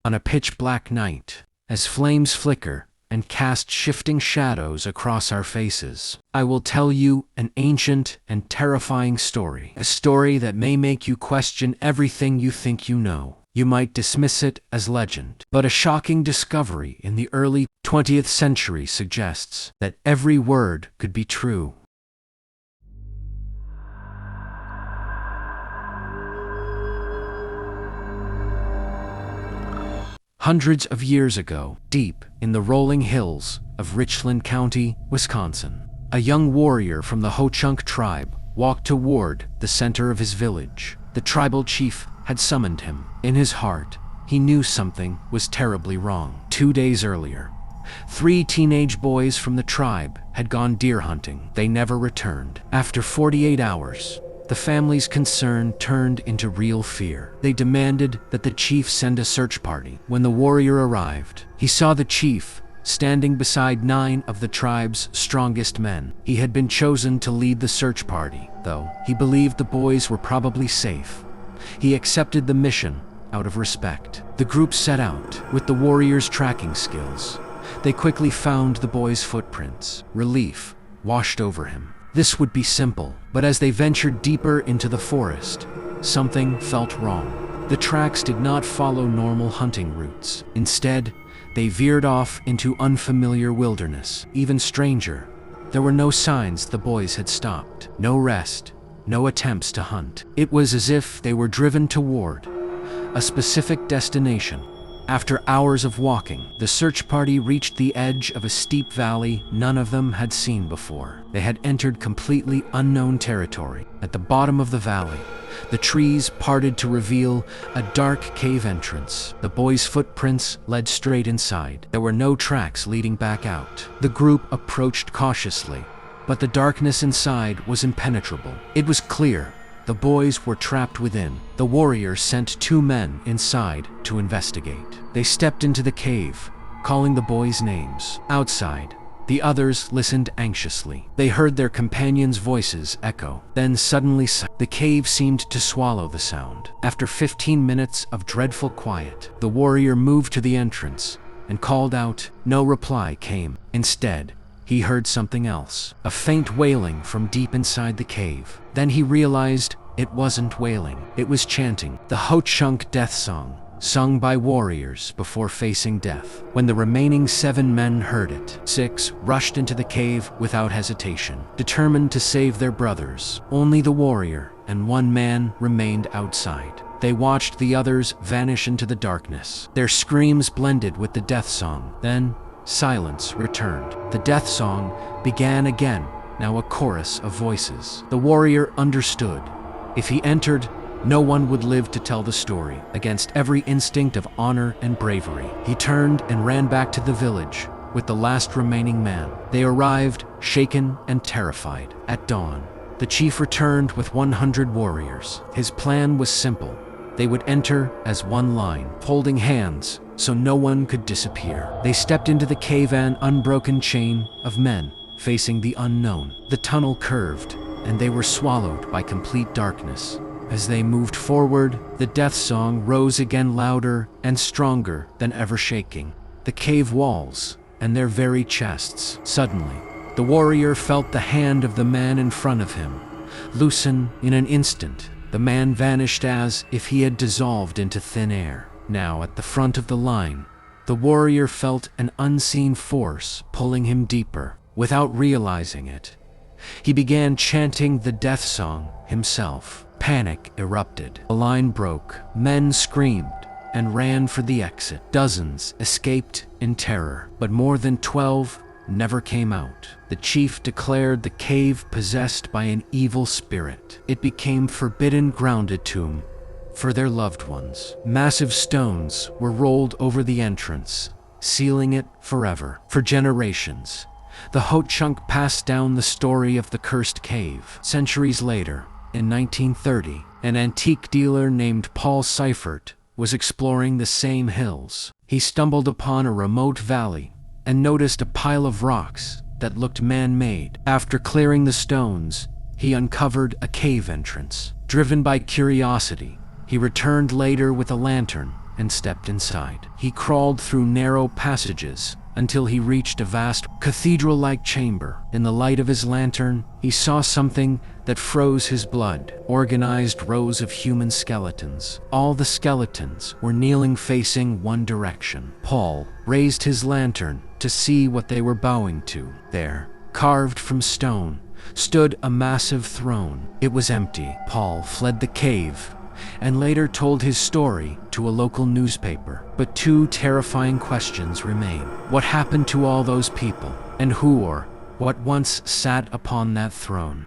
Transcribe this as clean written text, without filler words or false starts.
on a pitch-black night, as flames flicker and cast shifting shadows across our faces. I will tell you an ancient and terrifying story, a story that may make you question everything you think you know. You might dismiss it as legend, but a shocking discovery in the early 20th century suggests that every word could be true. Hundreds of years ago, deep in the rolling hills of Richland County, Wisconsin, a young warrior from the Ho-Chunk tribe walked toward the center of his village. The tribal chief had summoned him. In his heart, he knew something was terribly wrong. 2 days earlier, 3 teenage boys from the tribe had gone deer hunting. They never returned. After 48 hours, the family's concern turned into real fear. They demanded that the chief send a search party. When the warrior arrived, he saw the chief standing beside 9 of the tribe's strongest men. He had been chosen to lead the search party, though he believed the boys were probably safe. He accepted the mission out of respect. The group set out with the warrior's tracking skills. They quickly found the boy's footprints. Relief washed over him. This would be simple, but as they ventured deeper into the forest, something felt wrong. The tracks did not follow normal hunting routes. Instead, they veered off into unfamiliar wilderness. Even stranger, there were no signs the boys had stopped. No rest, no attempts to hunt. It was as if they were driven toward a specific destination. After hours of walking, the search party reached the edge of a steep valley none of them had seen before. They had entered completely unknown territory. At the bottom of the valley, the trees parted to reveal a dark cave entrance. The boys' footprints led straight inside. There were no tracks leading back out. The group approached cautiously, but the darkness inside was impenetrable. It was clear the boys were trapped within. The warrior sent 2 men inside to investigate. They stepped into the cave, calling the boys' names. Outside, the others listened anxiously. They heard their companions' voices echo. Then suddenly, the cave seemed to swallow the sound. After 15 minutes of dreadful quiet, the warrior moved to the entrance and called out. No reply came. Instead, he heard something else, a faint wailing from deep inside the cave. Then he realized it wasn't wailing, it was chanting, the Ho-Chunk death song, sung by warriors before facing death. When the remaining 7 men heard it, 6 rushed into the cave without hesitation, determined to save their brothers. Only the warrior and 1 man remained outside. They watched the others vanish into the darkness. Their screams blended with the death song. Then, silence returned. The death song began again, now a chorus of voices. The warrior understood. If he entered, no one would live to tell the story. Against every instinct of honor and bravery, he turned and ran back to the village with the last remaining man. They arrived, shaken and terrified. At dawn, the chief returned with 100 warriors. His plan was simple. They would enter as one line, holding hands so no one could disappear. They stepped into the cave, an unbroken chain of men facing the unknown. The tunnel curved, and they were swallowed by complete darkness. As they moved forward, the death song rose again, louder and stronger than ever, shaking the cave walls and their very chests. Suddenly, the warrior felt the hand of the man in front of him loosen. In an instant, the man vanished as if he had dissolved into thin air. Now at the front of the line, the warrior felt an unseen force pulling him deeper. Without realizing it, he began chanting the death song himself. Panic erupted. The line broke. Men screamed and ran for the exit. Dozens escaped in terror, but more than 12 never came out. The chief declared the cave possessed by an evil spirit. It became forbidden grounded tomb for their loved ones. Massive stones were rolled over the entrance, sealing it forever. For generations, the Ho-Chunk passed down the story of the cursed cave. Centuries later, in 1930, an antique dealer named Paul Seifert was exploring the same hills. He stumbled upon a remote valley and noticed a pile of rocks that looked man-made. After clearing the stones, he uncovered a cave entrance. Driven by curiosity, he returned later with a lantern and stepped inside. He crawled through narrow passages until he reached a vast cathedral-like chamber. In the light of his lantern, he saw something that froze his blood. Organized rows of human skeletons. All the skeletons were kneeling facing one direction. Paul raised his lantern to see what they were bowing to. There, carved from stone, stood a massive throne. It was empty. Paul fled the cave and later told his story to a local newspaper. But two terrifying questions remain. What happened to all those people? And who or what once sat upon that throne?